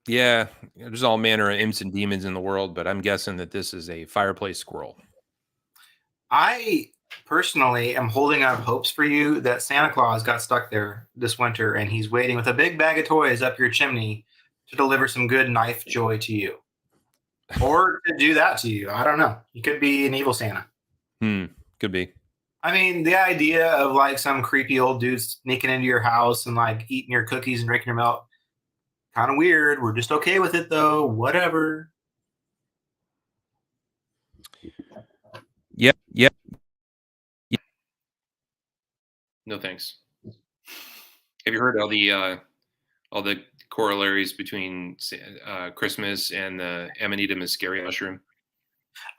Yeah, there's all manner of imps and demons in the world, but I'm guessing that this is a fireplace squirrel. I personally am holding out hopes for you that Santa Claus got stuck there this winter and he's waiting with a big bag of toys up your chimney to deliver some good knife joy to you. Or to do that to you. I don't know. He could be an evil Santa. Could be. I mean, the idea of like some creepy old dude sneaking into your house and like eating your cookies and drinking your milk, kind of weird. We're just okay with it though. Whatever. Yep. No thanks. Have you heard all the corollaries between Christmas and the Amanita muscaria mushroom?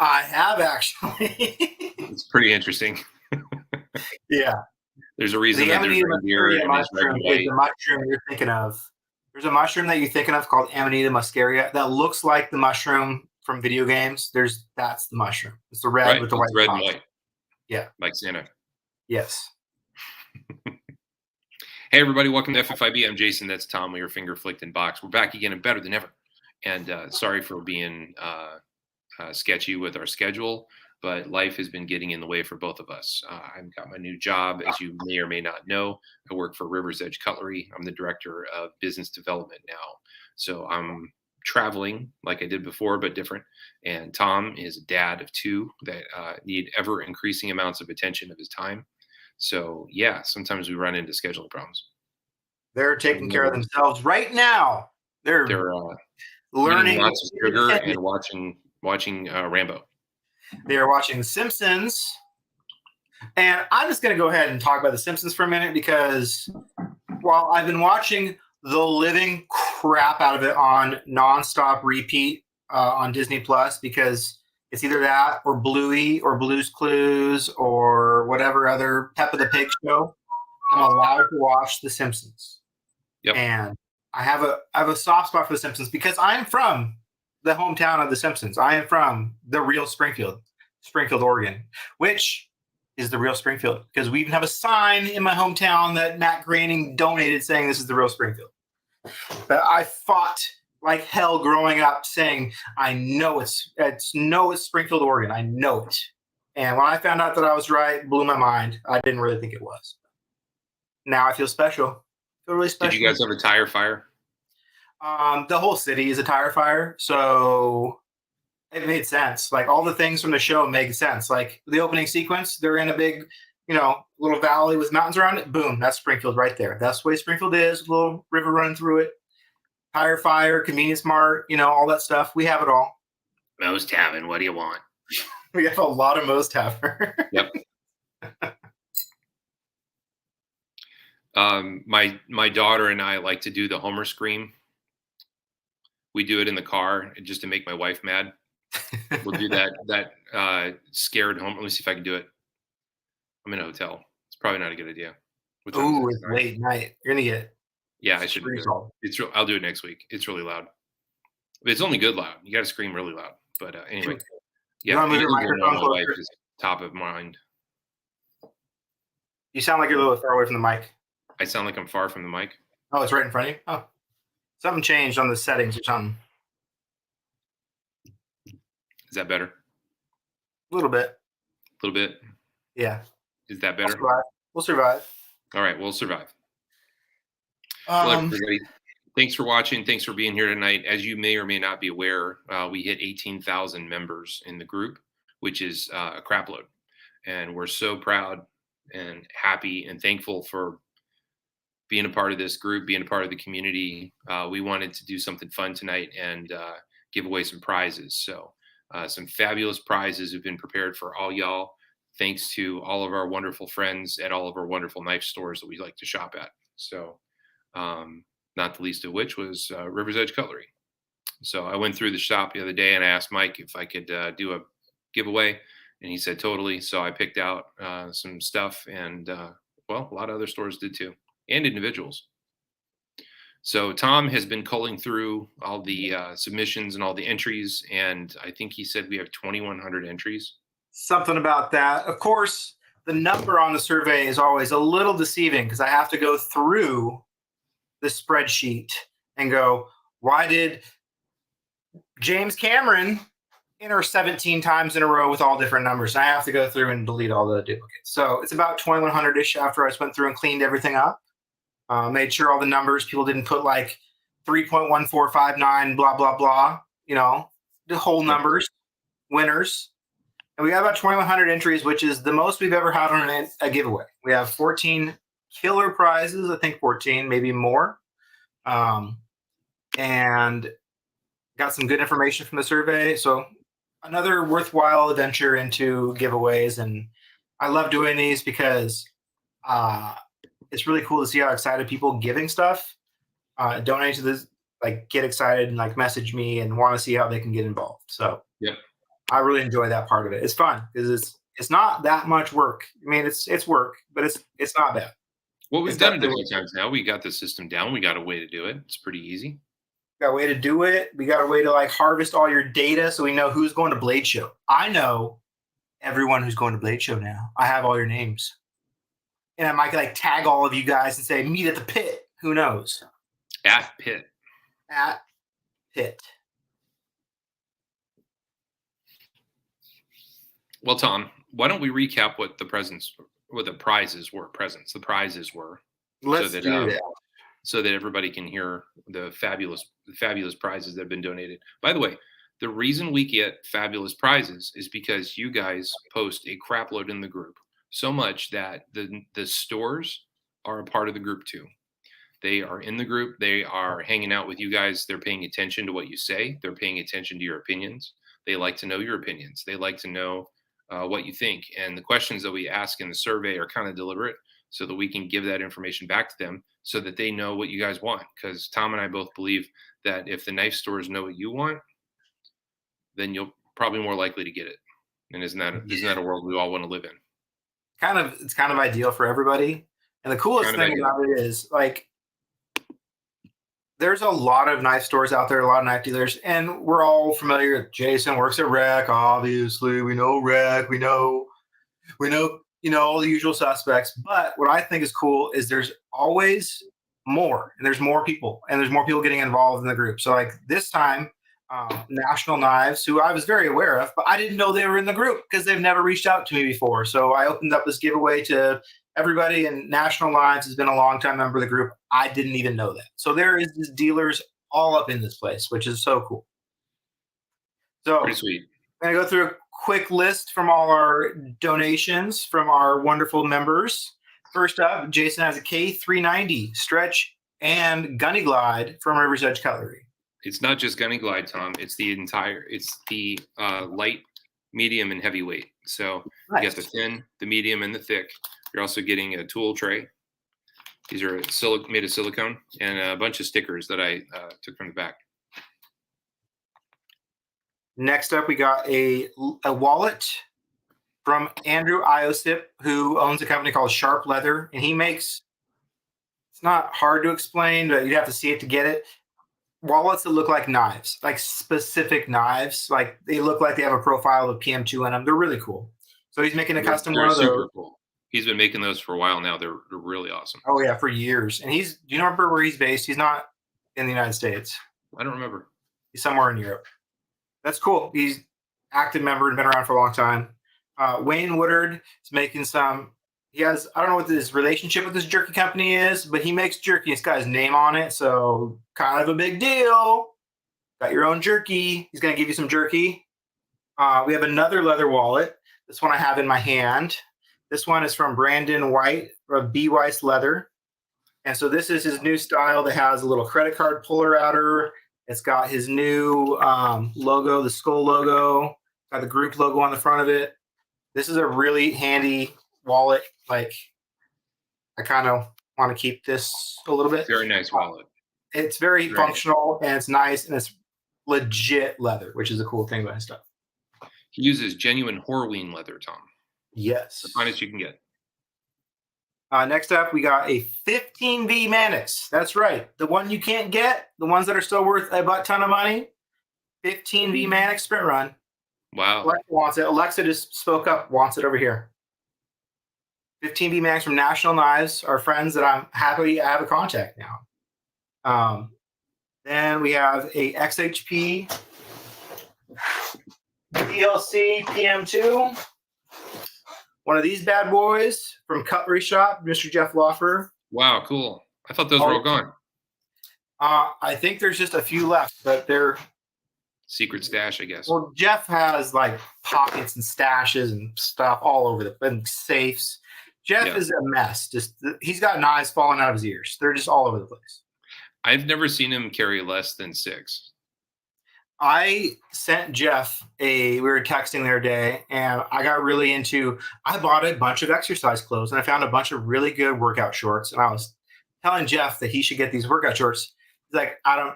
I have actually. It's pretty interesting. Yeah. There's a reason The that there's Amanita reindeer muscaria and it's red mushroom and is white. the mushroom you're thinking of. There's a mushroom that you're thinking of called Amanita muscaria that looks like the mushroom from video games. That's the mushroom. It's the red Right, with the it's white red and spots. white. Yeah. Like Santa. Yes. Hey everybody, welcome to FFIB. I'm Jason. That's Tom. We were finger flicked in box. We're back again and better than ever. And sorry for being sketchy with our schedule, but life has been getting in the way for both of us. I've got my new job, as you may or may not know. I work for River's Edge Cutlery. I'm the director of business development now. So I'm traveling like I did before, but different. And Tom is a dad of two that need ever increasing amounts of attention of his time. So yeah, sometimes we run into scheduling problems. They're taking care of themselves right now. They're learning eating lots of sugar and watching Rambo. They are watching The Simpsons. And I'm just going to go ahead and talk about The Simpsons for a minute because while I've been watching the living crap out of it on nonstop repeat on Disney Plus because it's either that or Bluey or Blue's Clues or whatever other Peppa the Pig show, I'm allowed to watch The Simpsons. Yep. And I have a soft spot for The Simpsons because I'm from the hometown of The Simpsons. I am from the real Springfield, Oregon, which is the real Springfield because we even have a sign in my hometown that Matt Groening donated saying this is the real Springfield. But I fought like hell growing up saying, I know it's Springfield, Oregon. I know it. And when I found out that I was right, it blew my mind. I didn't really think it was. Now I feel special. I feel really special. Did you guys have a tire fire? The whole city is a tire fire, so it made sense. Like all the things from the show make sense. Like the opening sequence, they're in a big, little valley with mountains around it. Boom, that's Springfield right there. That's the way Springfield is. A little river running through it. Tire fire, convenience mart, all that stuff. We have it all. Moe's Tavern, what do you want? We have a lot of Moe's Tavern. Yep. My daughter and I like to do the Homer scream. We do it in the car just to make my wife mad. We'll do that scared Homer. Let me see if I can do it. I'm in a hotel. It's probably not a good idea. Ooh, it's late night. You're gonna get. Yeah, I should do it. I'll do it next week. It's really loud. It's only good loud. You got to scream really loud. But anyway, yeah. My wife is top of mind. You sound like you're a little far away from the mic. I sound like I'm far from the mic. Oh, it's right in front of you. Oh, something changed on the settings or something. Is that better? A little bit. A little bit. Yeah. Is that better? We'll survive. All right, we'll survive. Well, everybody, thanks for watching. Thanks for being here tonight. As you may or may not be aware, we hit 18,000 members in the group, which is a crap load. And we're so proud and happy and thankful for being a part of this group, being a part of the community. We wanted to do something fun tonight and give away some prizes. So some fabulous prizes have been prepared for all y'all. Thanks to all of our wonderful friends at all of our wonderful knife stores that we like to shop at. So not the least of which was River's Edge Cutlery. So I went through the shop the other day and I asked Mike if I could do a giveaway, and he said totally. So I picked out some stuff, and a lot of other stores did too, and individuals. So Tom has been culling through all the submissions and all the entries, and I think he said we have 2,100 entries. Something about that. Of course, the number on the survey is always a little deceiving because I have to go through the spreadsheet and go, Why did James Cameron enter 17 times in a row with all different numbers? And I have to go through and delete all the duplicates. So it's about 2100-ish after I just went through and cleaned everything up. Made sure all the numbers, people didn't put like 3.1459, blah, blah, blah, the whole numbers, winners. And we got about 2,100 entries, which is the most we've ever had on a giveaway. We have 14 killer prizes, I think 14, maybe more. And got some good information from the survey. So another worthwhile adventure into giveaways. And I love doing these because it's really cool to see how excited people giving stuff, donate to this, like get excited and like message me and want to see how they can get involved. So yep. I really enjoy that part of it. It's fun because it's not that much work. I mean, it's work, but it's not bad. Well, we've done it a few times now. We got the system down. We got a way to do it. It's pretty easy. We got a way to do it. We got a way to like harvest all your data so we know who's going to Blade Show. I know everyone who's going to Blade Show now. I have all your names. And I might like tag all of you guys and say, meet at the pit. Who knows? At pit. At pit. Well, Tom, why don't we recap what the prizes were. Let's do that. So that everybody can hear the fabulous prizes that have been donated. By the way, the reason we get fabulous prizes is because you guys post a crap load in the group, so much that the stores are a part of the group too. They are in the group. They are hanging out with you guys. They're paying attention to what you say. They're paying attention to your opinions. They like to know your opinions. They like to know what you think. And the questions that we ask in the survey are kind of deliberate so that we can give that information back to them so that they know what you guys want. Because Tom and I both believe that if the knife stores know what you want, then you'll probably more likely to get it. And isn't that a world we all want to live in? It's kind of ideal for everybody. And the coolest thing about it is like, there's a lot of knife stores out there, a lot of knife dealers, and we're all familiar. Jason works at Rec, obviously. We know Rec. We know, all the usual suspects. But what I think is cool is there's always more, and there's more people, and there's more people getting involved in the group. So like this time, National Knives, who I was very aware of, but I didn't know they were in the group because they've never reached out to me before. So I opened up this giveaway to everybody, and National Knives has been a long-time member of the group. I didn't even know that. So there is dealers all up in this place, which is so cool. So pretty sweet. I'm going to go through a quick list from all our donations from our wonderful members. First up, Jason has a K390 stretch and Gunny Glide from River's Edge Cutlery. It's not just Gunny Glide, Tom. It's the light, medium, and heavyweight. So nice. You got the thin, the medium, and the thick. You're also getting a tool tray. These are made of silicone, and a bunch of stickers that I took from the back. Next up, we got a wallet from Andrew Iosip, who owns a company called Sharp Leather, and he makes, it's not hard to explain, but you'd have to see it to get it, wallets that look like knives, like specific knives. Like they look like they have a profile of PM2 in them. They're really cool. So he's making a custom one of those. Cool. He's been making those for a while now. They're really awesome. Oh yeah, for years. And do you remember where he's based? He's not in the United States. I don't remember. He's somewhere in Europe. That's cool. He's active member and been around for a long time. Wayne Woodard is making some. I don't know what his relationship with this jerky company is, but he makes jerky. It's got his name on it, so kind of a big deal. Got your own jerky. He's going to give you some jerky. We have another leather wallet. This one I have in my hand. This one is from Brandon White of B. Weiss Leather. And so this is his new style that has a little credit card puller outer. It's got his new logo, the skull logo. Got the group logo on the front of it. This is a really handy wallet. Like, I kind of want to keep this a little bit. Very nice wallet. It's very functional, and it's nice, and it's legit leather, which is a cool thing about his stuff. He uses genuine Horween leather, Tom. Yes. The finest you can get. Next up, we got a 15V Mannix. That's right. The one you can't get, the ones that are still worth a butt ton of money. 15V Mannix sprint run. Wow. Alexa wants it. Alexa just spoke up, wants it over here. 15V Mannix from National Knives, our friends that I'm happy I have a contact now. Then we have a XHP DLC PM2. One of these bad boys from Cutlery Shop, Mr. Jeff Loffer. Wow, cool. I thought those were all gone. I think there's just a few left, but they're secret stash, I guess. Well, Jeff has like pockets and stashes and stuff all over and safes. Jeff is a mess. Just he's got knives falling out of his ears. They're just all over the place. I've never seen him carry less than 6. I sent Jeff we were texting the other day, and I got really into, I bought a bunch of exercise clothes, and I found a bunch of really good workout shorts, and I was telling Jeff that he should get these workout shorts. He's like, I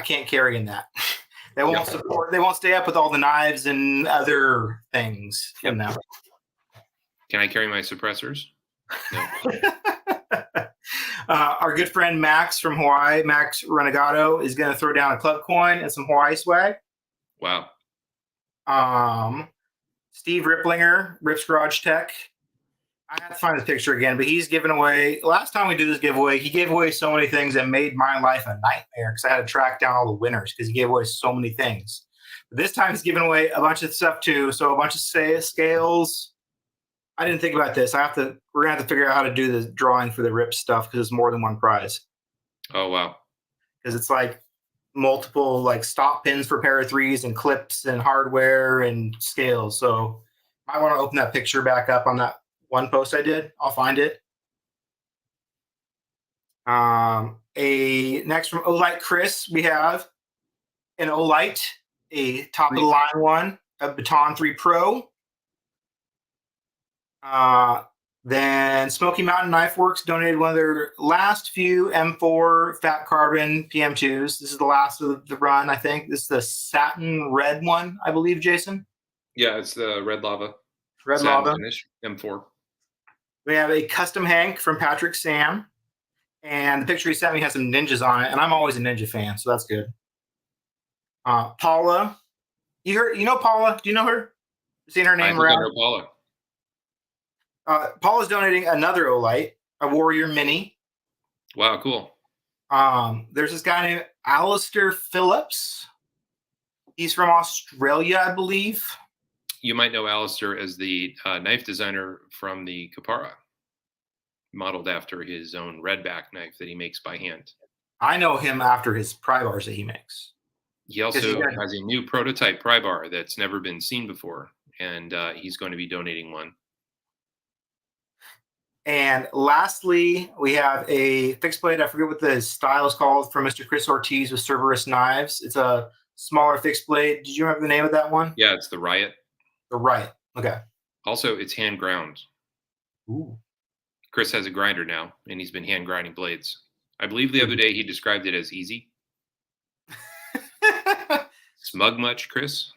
can't carry in that. They won't support, they won't stay up with all the knives and other things in them. Can I carry my suppressors? No. Our good friend Max from Hawaii, Max Renegado, is going to throw down a club coin and some Hawaii swag. Wow. Steve Ripplinger, Rips Garage Tech. I have to find the picture again, but he's given away. Last time we did this giveaway, he gave away so many things that made my life a nightmare because I had to track down all the winners because he gave away so many things. But this time he's giving away a bunch of stuff too. So a bunch of scales. I didn't think about this. We're gonna have to figure out how to do the drawing for the Rip stuff because it's more than one prize. Oh wow! Because it's like multiple like stop pins for pair of threes and clips and hardware and scales. So I want to open that picture back up on that one post I did. I'll find it. Next from Olight Chris, we have an Olight, a top of the line one, a Baton 3 Pro. Then Smoky Mountain Knife Works donated one of their last few M4 fat carbon PM2s. This is the last of the run, I think. This is the satin red one, I believe, Jason. Yeah, it's the red lava. Red satin lava. Finish, M4. We have a custom Hank from Patrick Sam. And the picture he sent me has some ninjas on it. And I'm always a ninja fan, so that's good. Paula. You know Paula? Do you know her? Seen her name around? I know Paula. Paula's donating another Olight, a Warrior Mini. Wow, cool. There's this guy named Alistair Phillips. He's from Australia, I believe. You might know Alistair as the knife designer from the Kapara, modeled after his own redback knife that he makes by hand. I know him after his pry bars that he makes. He also has a new prototype pry bar that's never been seen before, and he's going to be donating one. And lastly, we have a fixed blade. I forget what the style is called, from Mr. Chris Ortiz with Cerberus Knives. It's a smaller fixed blade. Did you remember the name of that one? Yeah, it's the Riot. The Riot. Okay. Also, it's hand ground. Ooh. Chris has a grinder now, and he's been hand grinding blades. I believe the other day he described it as easy. Smug much, Chris?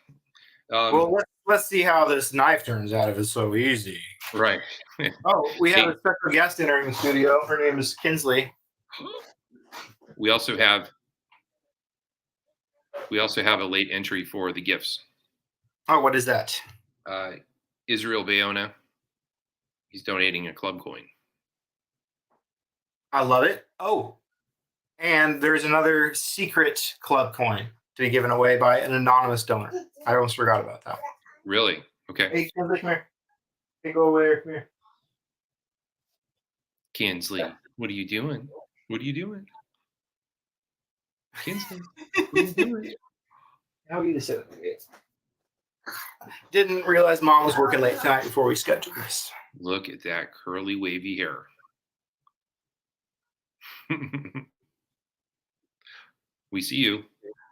Well, let's see how this knife turns out if it's so easy. Right. Oh, we have a special guest entering the studio. Her name is Kinsley. We also have a late entry for the gifts. Oh, what is that? Israel Bayona. He's donating a club coin. I love it. Oh, and there's another secret club coin to be given away by an anonymous donor. I almost forgot about that one. Really? Okay. Hey, Kinsley, come here. Hey, go over there. Come here. Kinsley, what are you doing? What are you doing? Kinsley, what are you doing? How you sit? Didn't realize Mom was working late tonight before we scheduled this. Look at that curly, wavy hair. We see you.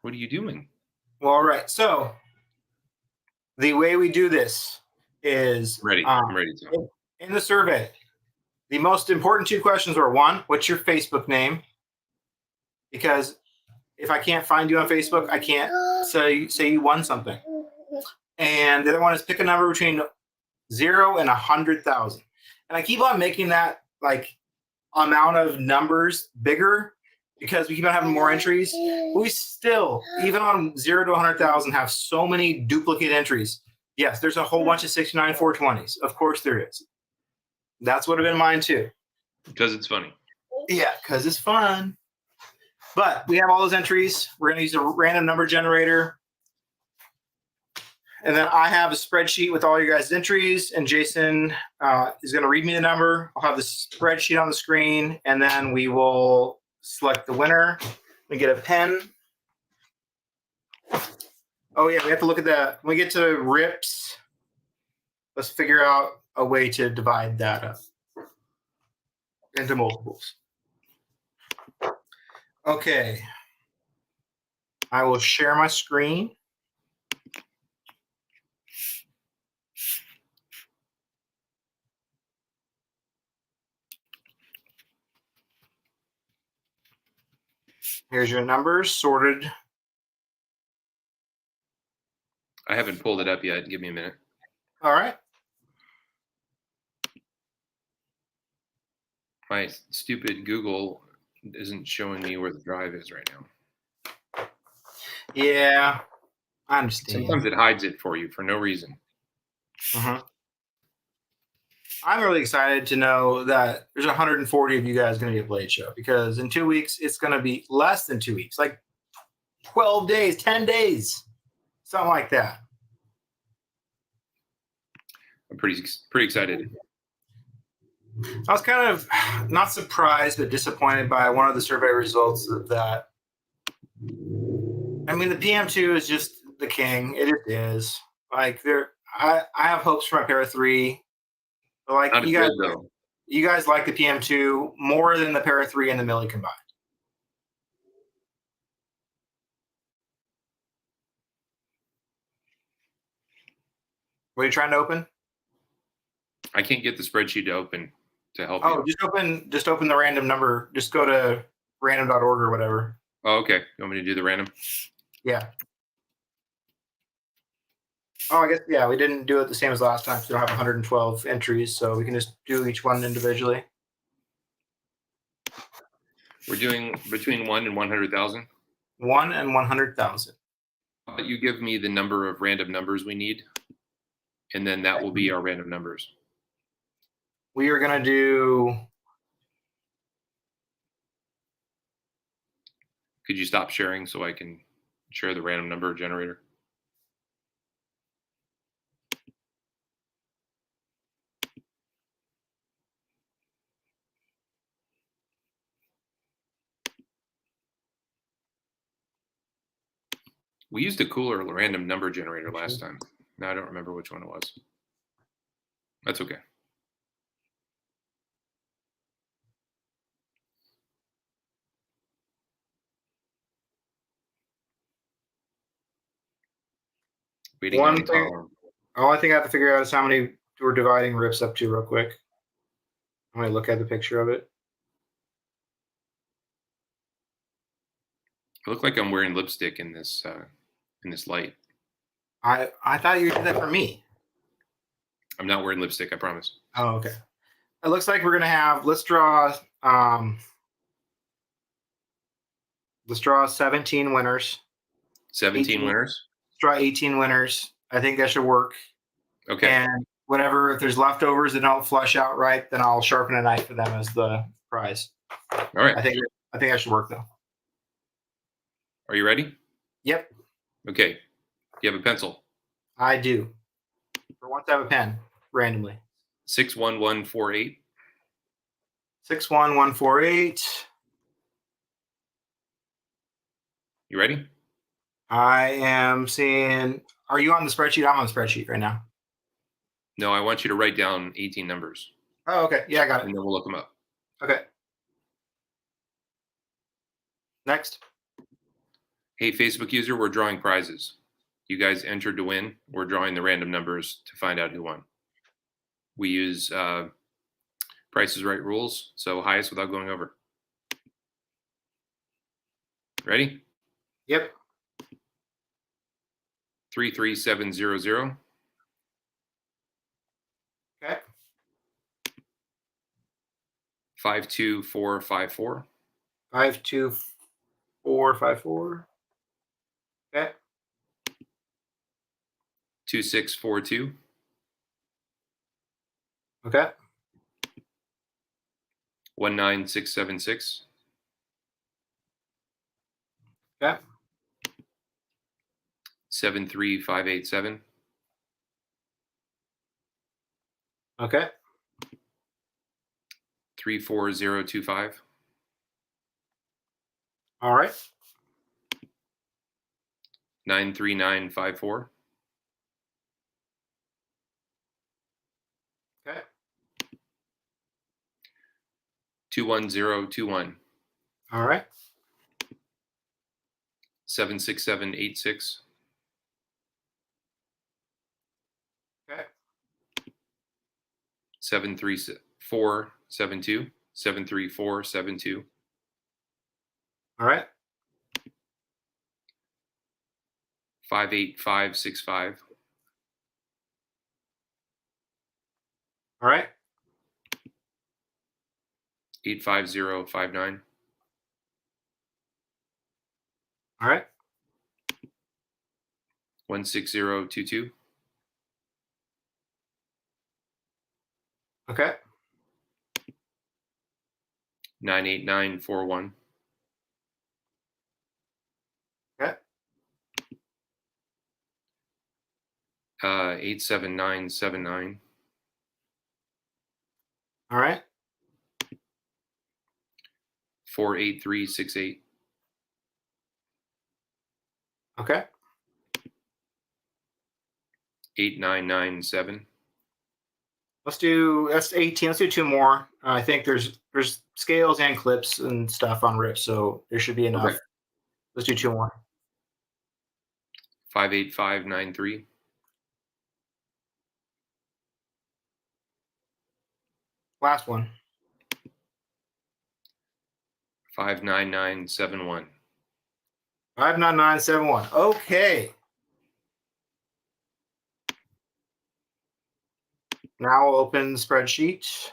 What are you doing? Well, all right. So the way we do this is I'm ready to. In the survey, the most important 2 questions are: 1, what's your Facebook name? Because if I can't find you on Facebook, I can't say you won something. And the other one is pick a number between 0 and 100,000. And I keep on making that like amount of numbers bigger because we keep on having more entries. We still, even on 0 to 100,000, have so many duplicate entries. Yes, there's a whole bunch of 69 420s. Of course there is. That's what would have been mine too. Because it's funny. Yeah, because it's fun. But we have all those entries. We're going to use a random number generator. And then I have a spreadsheet with all your guys' entries, and Jason is going to read me the number. I'll have the spreadsheet on the screen, and then we will select the winner. We get a pen. Oh, yeah, we have to look at that. When we get to RIPS, let's figure out a way to divide that up into multiples. Okay. I will share my screen. Here's your numbers sorted. I haven't pulled it up yet. Give me a minute. All right. My stupid Google isn't showing me where the drive is right now. Yeah, I understand. Sometimes it hides it for you for no reason. Mm-hmm. I'm really excited to know that there's 140 of you guys going to be at Blade Show, because in 2 weeks, it's going to be less than 2 weeks, like 12 days, 10 days, something like that. I'm pretty excited. I was kind of not surprised, but disappointed by one of the survey results of that. I mean, the PM2 is just the king. It is. Like, I have hopes for my Para 3. But like, Not you as guys, good, though. you guys like the PM2 more than the Para 3 and the Millie combined. What are you trying to open? I can't get the spreadsheet to open to help Oh, you. just open the random number. Just go to random.org or whatever. Oh, okay. You want me to do the random? Yeah. Oh, I guess, yeah, we didn't do it the same as last time, so we don't have 112 entries, so we can just do each one individually. We're doing between 1 and 100,000. 1 and 100,000. You give me the number of random numbers we need, and then that will be our random numbers. We are going to do... Could you stop sharing so I can share the random number generator? We used a cooler random number generator last time. Now I don't remember which one it was. That's okay. Waiting on Tom. Only thing I have to figure out is how many we're dividing RIPS up to real quick. I'm going to look at the picture of it. I look like I'm wearing lipstick in this light. I thought you did that for me. I'm not wearing lipstick, I promise. Oh, okay. It looks like we're going to have, let's draw 17 winners. 17 winners? Let's draw 18 winners. I think that should work. Okay. And whatever, if there's leftovers that don't flush out right, then I'll sharpen a knife for them as the prize. All right. I think that should work, though. Are you ready? Yep. Okay. Do you have a pencil? I do. For once, I have a pen, randomly. 61148. 61148. You ready? I am seeing. Are you on the spreadsheet? I'm on the spreadsheet right now. No, I want you to write down 18 numbers. Oh, okay. Yeah, I got it. And then we'll look them up. Okay. Next. Hey, Facebook user, we're drawing prizes. You guys entered to win. We're drawing the random numbers to find out who won. We use Price is Right rules, so highest without going over. Ready? Yep. 33700. Okay. 52454. 52454. Okay. 2642. Okay. 19676. Okay. 73587. Okay. 34025. All right. 93954. Okay. 21021. All right. 76786. Okay. 73472. 73472. All right. 58565. All right. 85059. All right. 16022. Okay. 98941. Okay. 87979. All right. 48368. Okay. 8997. That's 18. Let's do two more. I think there's scales and clips and stuff on rips, so there should be enough. Okay. Let's do two more. 58593. Last one. 59971. 59971. Okay. Now we'll open the spreadsheet.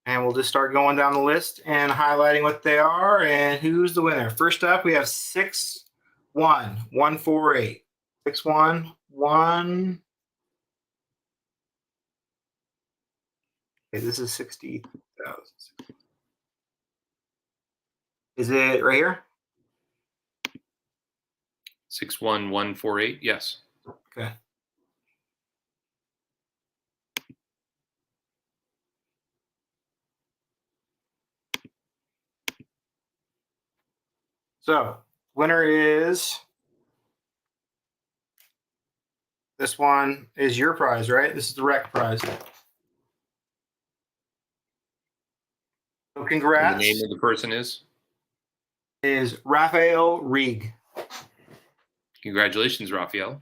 And we'll just start going down the list and highlighting what they are and who's the winner. First up, we have 61148. 611. Okay, this is 60,000. Is it right here? 61148. Yes. Okay. So, winner is this one is your prize, right? This is the rec prize. So, congrats. And the name of the person is Raphael Rieg. Congratulations, Raphael.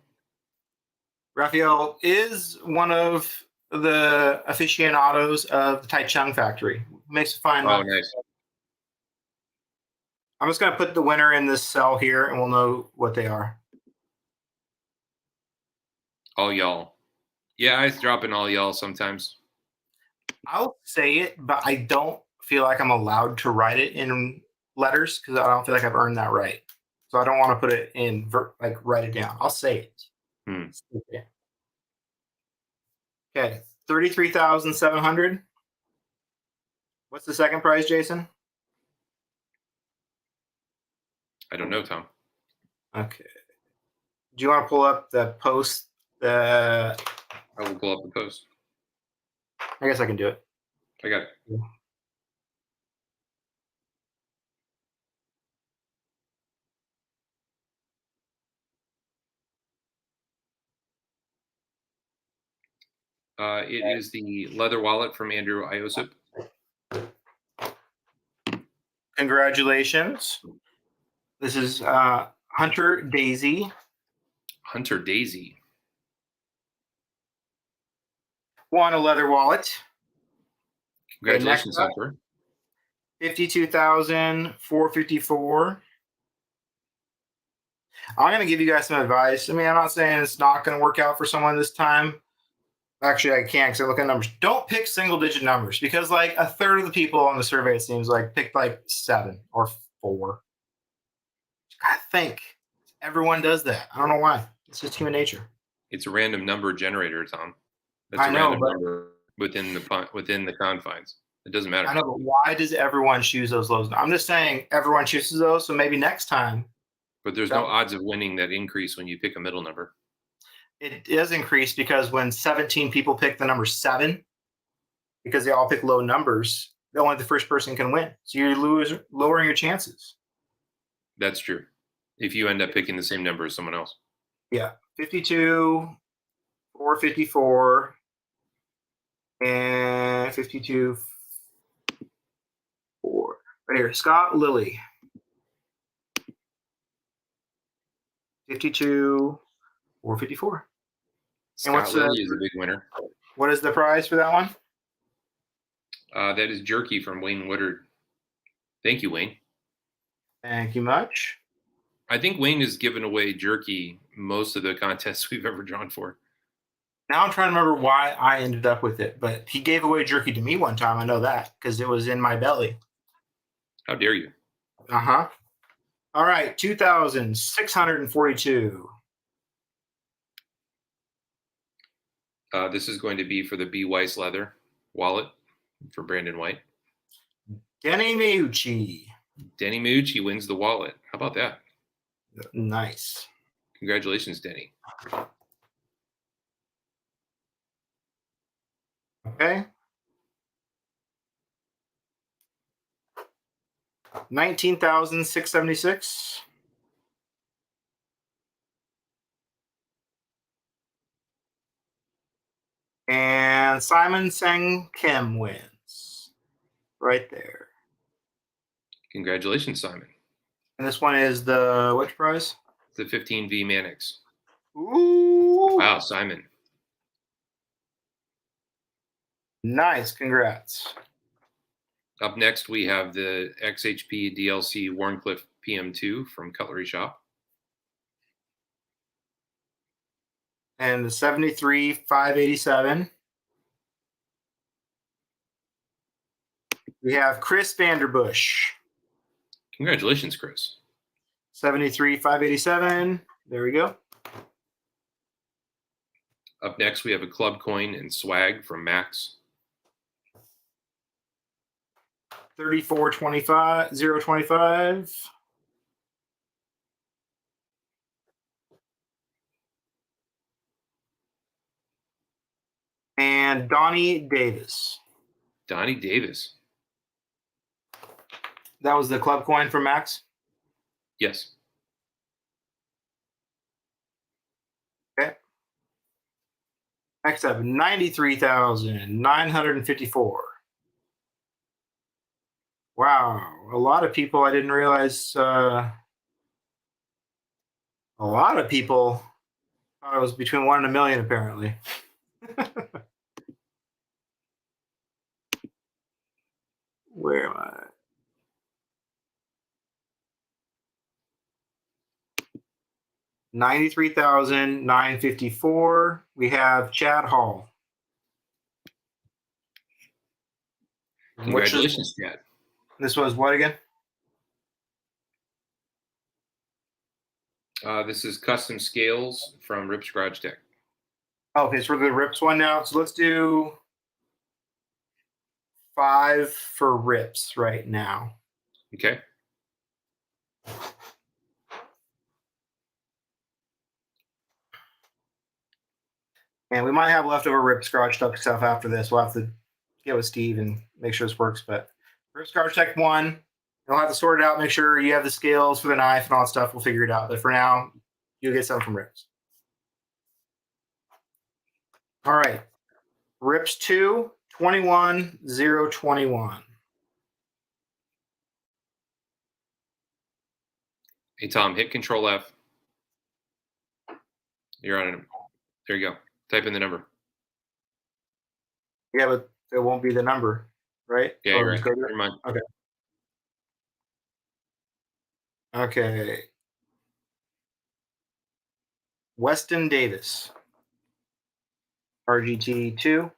Raphael is one of the aficionados of the Taichung factory. Makes a fine. Oh, nice. I'm just going to put the winner in this cell here and we'll know what they are. All y'all. Yeah, I drop in all y'all sometimes. I'll say it, but I don't feel like I'm allowed to write it in letters because I don't feel like I've earned that right. So I don't want to put it in, write it down. I'll say it. Okay, 33,700. What's the second prize, Jason? I don't know, Tom. Okay. Do you want to pull up the post? I will pull up the post. I guess I can do it. I got it. It is the leather wallet from Andrew Iosip. Congratulations. This is Hunter Daisy. Hunter Daisy. Won a leather wallet. Congratulations, Hunter. 52,454. I'm going to give you guys some advice. I mean, I'm not saying it's not going to work out for someone this time. Actually, I can't because I look at numbers. Don't pick single-digit numbers because, like, a third of the people on the survey, it seems like, picked like 7 or 4. I think everyone does that. I don't know why. It's just human nature. It's a random number generator, Tom. That's I know, random number within the confines. It doesn't matter. I know, but why does everyone choose those lows? I'm just saying everyone chooses those, so maybe next time. But there's no odds of winning that increase when you pick a middle number. It is increased because when 17 people pick the number 7, because they all pick low numbers, only the first person can win. So you're lowering your chances. That's true. If you end up picking the same number as someone else. Yeah. 52, 454, and 52, 4. Right here. Scott Lilly. 52, 454. Scott Lilly is a big winner. What is the prize for that one? That is jerky from Wayne Woodard. Thank you, Wayne. Thank you much. I think Wayne has given away jerky most of the contests we've ever drawn for. Now I'm trying to remember why I ended up with it, but he gave away jerky to me one time. I know that because it was in my belly. How dare you? Uh-huh. All right, 2,642. This is going to be for the B. Weiss leather wallet for Brandon White. Denny Meucci. Denny Meucci wins the wallet. How about that? Nice. Congratulations, Denny. Okay. 19,676. And Simon Sang Kim wins. Right there. Congratulations, Simon. And this one is the which prize? The 15V Mannix. Ooh. Wow, Simon. Nice. Congrats. Up next, we have the XHP DLC Warncliffe PM2 from Cutlery Shop. And the 73,587. We have Chris Vanderbush. Congratulations, Chris. 73,587. There we go. Up next, we have a club coin and swag from Max. 34,025. And Donnie Davis. Donnie Davis. That was the club coin from Max? Yes. Okay. Next up, 93,954. Wow. A lot of people, I didn't realize, a lot of people thought it was between 1 and a million, apparently. Where am I? $93,954. We have Chad Hall. Congratulations, Chad. This was what again? This is custom scales from Rips Garage Tech. Oh, okay, so we're the Rips one now. So let's do 5 for Rips right now. Okay. And we might have leftover Rips Garage Tech stuff after this. We'll have to get with Steve and make sure this works. But Rips Garage Tech 1, you'll have to sort it out, make sure you have the scales for the knife and all that stuff. We'll figure it out. But for now, you'll get something from Rips. All right. Rips 2, 21,021. Hey, Tom, hit Control F. You're on it. There you go. Type in the number. Yeah, but it won't be the number, right? Yeah, you're right. Never mind. Okay. Okay. Weston Davis. RGT 2.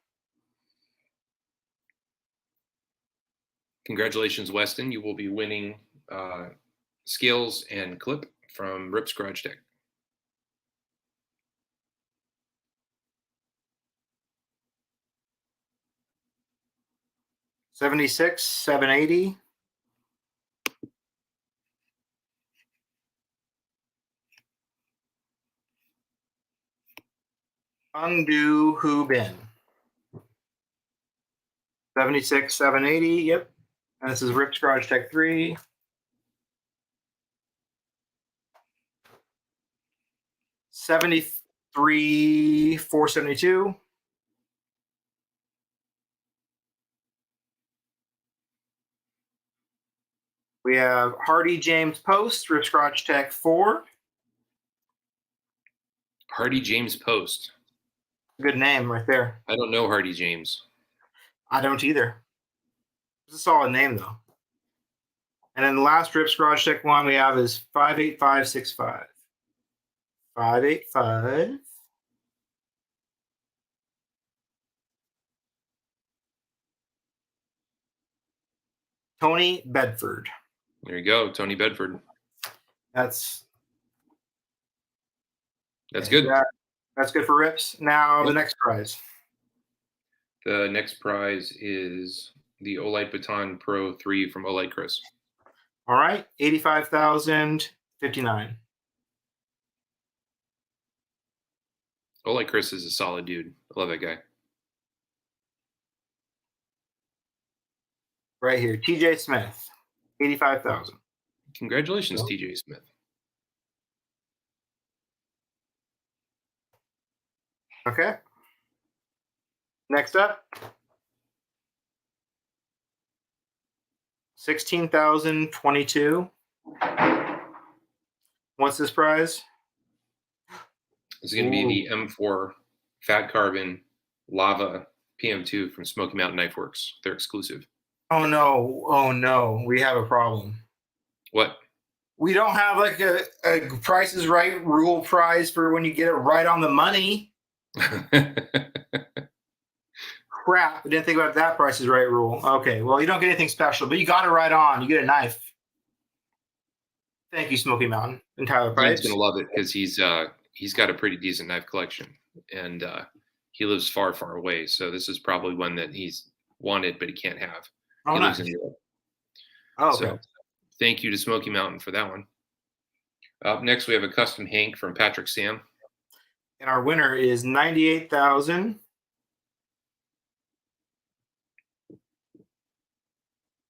Congratulations, Weston. You will be winning scales and clip from Rips Garage Tech. 76, 780. Undo Who Bin. 76, 780. Yep. And this is Ripped Garage Tech 3. $73, $472. We have Hardy James Post, Ripped Garage Tech 4. Hardy James Post. Good name right there. I don't know Hardy James. I don't either. It's a solid name though. And then the last Ripped Garage Tech one we have is 58565. 585. Tony Bedford. There you go, Tony Bedford. That's good. That's good for Rips. Now the next prize. The next prize is the Olight Baton Pro 3 from Olight Chris. All right, $85,059. Olight Chris is a solid dude. I love that guy. Right here, TJ Smith, 85,000. Congratulations, TJ Smith. Okay. Next up, 16,022. What's this prize? It's going to be the M4 Fat Carbon Lava PM2 from Smoky Mountain Knife Works. They're exclusive. Oh no, we have a problem. What? We don't have like a Price is Right rule prize for when you get it right on the money. Crap, I didn't think about that Price is Right rule. Okay, well, you don't get anything special, but you got it right on. You get a knife. Thank you, Smoky Mountain and Tyler Price. He's going to love it because he's got a pretty decent knife collection, and he lives far, far away. So this is probably one that he's wanted, but he can't have. Oh, he nice. lives in Europe. Oh, okay. So thank you to Smoky Mountain for that one. Up next, we have a custom Hank from Patrick Sam. And our winner is 98,000.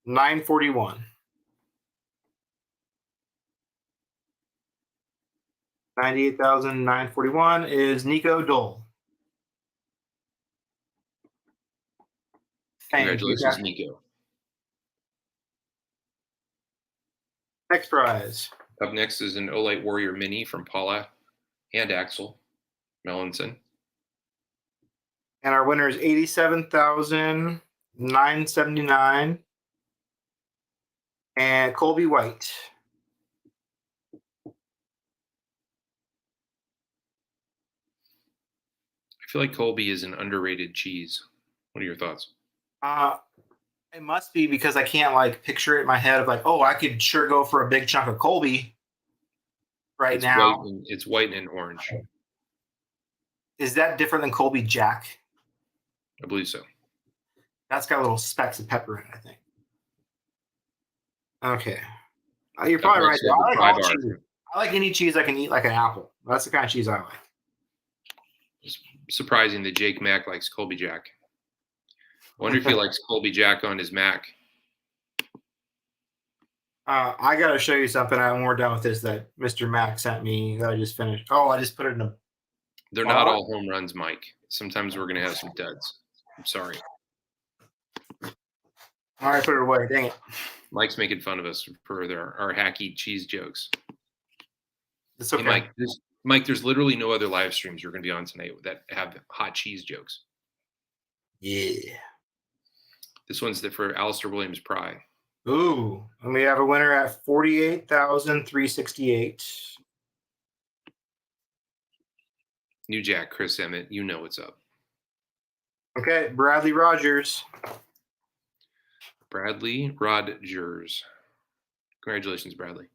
941. 98,941 is Nico Dole. Congratulations, Nico. Next prize. Up next is an Olight Warrior Mini from Paula and Axel Melanson. And our winner is 87,979. And Colby White. I feel like Colby is an underrated cheese. What are your thoughts? It must be because I can't like picture it in my head of like, oh, I could sure go for a big chunk of Colby now. It's white and orange. Is that different than Colby Jack? I believe so. That's got little specks of pepper in it, I think. Okay. You're probably right. I like any cheese I can eat like an apple. That's the kind of cheese I like. It's surprising that Jake Mack likes Colby Jack. I wonder if he likes Colby Jack on his Mac. I got to show you something. I'm more done with this that Mr. Mack sent me that I just finished. Oh, I just put it in a. They're not all home runs, Mike. Sometimes we're going to have some duds. I'm sorry. All right, put it away. Dang it. Mike's making fun of us for our hacky cheese jokes. It's okay. Hey, Mike, there's literally no other live streams you're going to be on tonight that have hot cheese jokes. Yeah. This one's for Alistair Williams Pry. Ooh, and we have a winner at 48,368. New Jack, Chris Emmett, you know what's up. Okay, Bradley Rogers. Bradley Rogers. Congratulations, Bradley.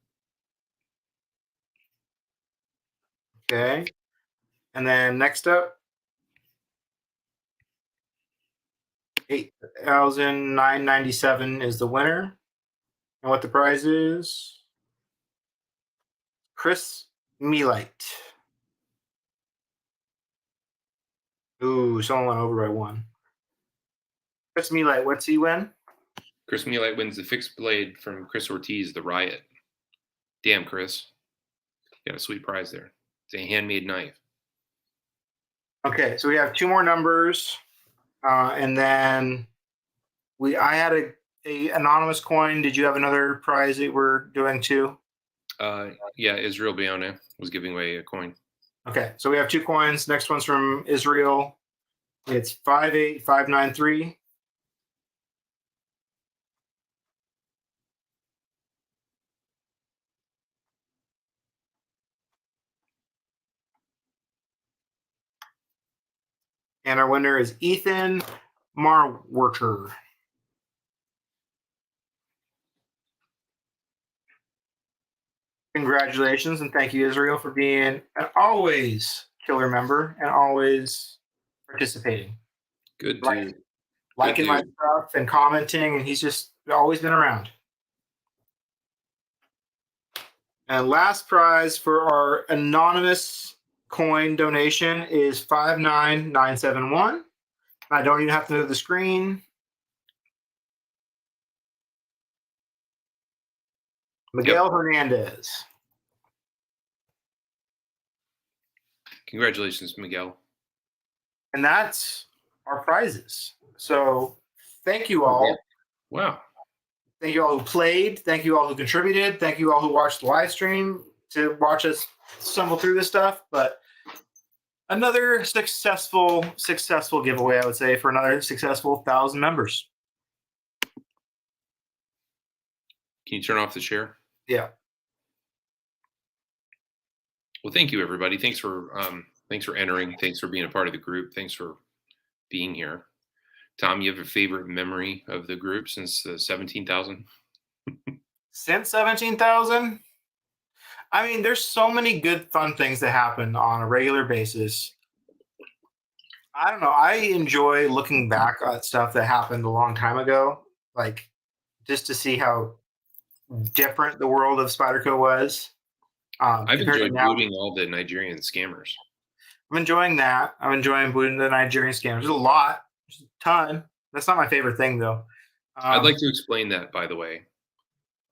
Okay. And then next up, $8,997 is the winner. And what the prize is? Chris Mealite. Ooh, someone went over by one. Chris Mealite, what's he win? Chris Mealite wins the fixed blade from Chris Ortiz, the Riot. Damn, Chris. Got a sweet prize there. It's a handmade knife. Okay, so we have two more numbers. And then I had a anonymous coin. Did you have another prize that we're doing too? Yeah, Israel Bayona was giving away a coin. Okay, so we have two coins. Next one's from Israel. It's 58593. And our winner is Ethan Marwerter. Congratulations and thank you, Israel, for being an always killer member and always participating. Good dude. Liking my stuff and commenting, and he's just always been around. And last prize for our anonymous coin donation is 59971. I don't even have to move the screen. Miguel Hernandez. Congratulations, Miguel. And that's our prizes. So thank you all. Wow. Thank you all who played. Thank you all who contributed. Thank you all who watched the live stream to watch us stumble through this stuff. But another successful giveaway, I would say, for another successful 1,000 members. Can you turn off the share? Yeah. Well, thank you, everybody. Thanks for entering. Thanks for being a part of the group. Thanks for being here. Tom, you have a favorite memory of the group since 17,000? Since 17,000? I mean, there's so many good, fun things that happen on a regular basis. I don't know. I enjoy looking back at stuff that happened a long time ago, like just to see how different the world of Spyderco was. I've enjoyed booting all the Nigerian scammers. I'm enjoying that. I'm enjoying booting the Nigerian scammers. There's a lot. There's a ton. That's not my favorite thing, though. I'd like to explain that, by the way.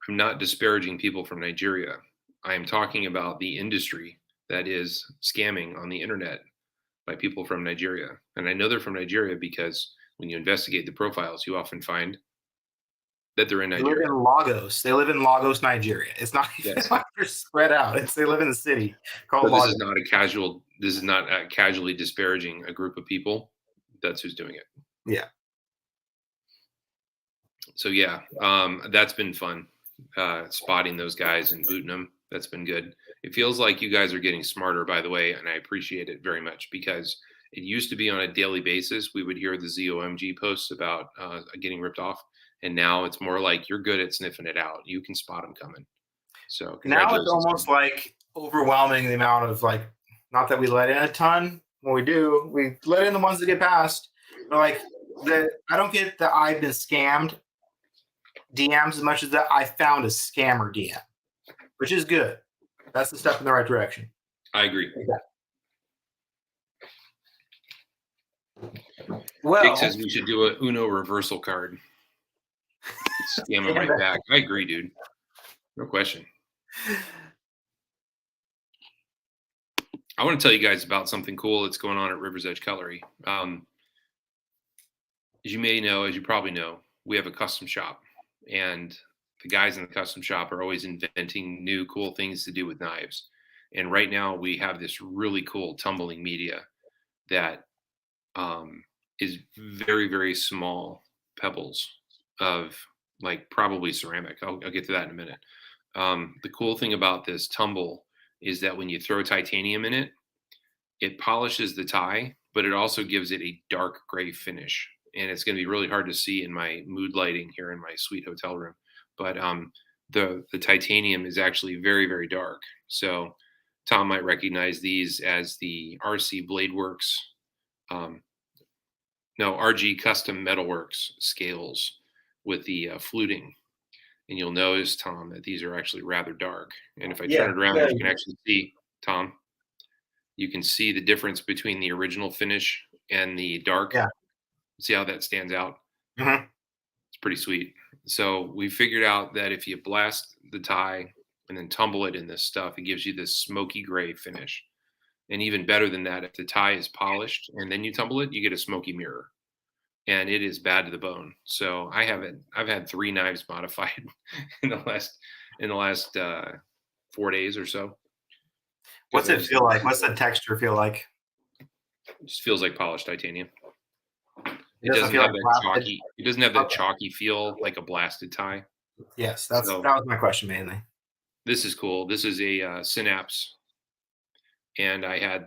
I'm not disparaging people from Nigeria. I am talking about the industry that is scamming on the internet by people from Nigeria. And I know they're from Nigeria because when you investigate the profiles, you often find that they're in Nigeria. They live in Lagos. They live in Lagos, Nigeria. It's not even like they're spread out. They live in the city called Lagos. This is not casually disparaging a group of people. That's who's doing it. Yeah. So yeah, that's been fun. Spotting those guys and booting them. That's been good. It feels like you guys are getting smarter, by the way, and I appreciate it very much because it used to be on a daily basis. We would hear the ZOMG posts about getting ripped off. And now it's more like you're good at sniffing it out. You can spot them coming. So now it's almost like overwhelming the amount of not that we let in a ton. When we do, we let in the ones that get passed. But I don't get that I've been scammed DMs as much as that I found a scammer DM, which is good. That's the step in the right direction. I agree. Well, Dick says we should do a Uno reversal card. Scam him right back. I agree, dude. No question. I want to tell you guys about something cool that's going on at River's Edge Cutlery. As you probably know, we have a custom shop, and the guys in the custom shop are always inventing new cool things to do with knives. And right now we have this really cool tumbling media that is very, very small pebbles of probably ceramic. I'll get to that in a minute. The cool thing about this tumble is that when you throw titanium in it, it polishes the tie, but it also gives it a dark gray finish. And it's going to be really hard to see in my mood lighting here in my sweet hotel room. But the titanium is actually very, very dark. So Tom might recognize these as the RC Blade Works No, RG Custom Metalworks scales with the fluting. And you'll notice, Tom, that these are actually rather dark. And if I turn it around, you can actually see, Tom, you can see the difference between the original finish and the dark. Yeah. See how that stands out? Mm-hmm. It's pretty sweet. So we figured out that if you blast the tie and then tumble it in this stuff, it gives you this smoky gray finish. And even better than that, if the tie is polished and then you tumble it, you get a smoky mirror. And it is bad to the bone. So I've had 3 knives modified in the last 4 days or so. What's it feel like? What's the texture feel like? It just feels like polished titanium. It doesn't feel have like that blasted? chalky. It doesn't have that chalky feel like a blasted tie. Yes, that was my question mainly. This is cool. This is a Synapse, and I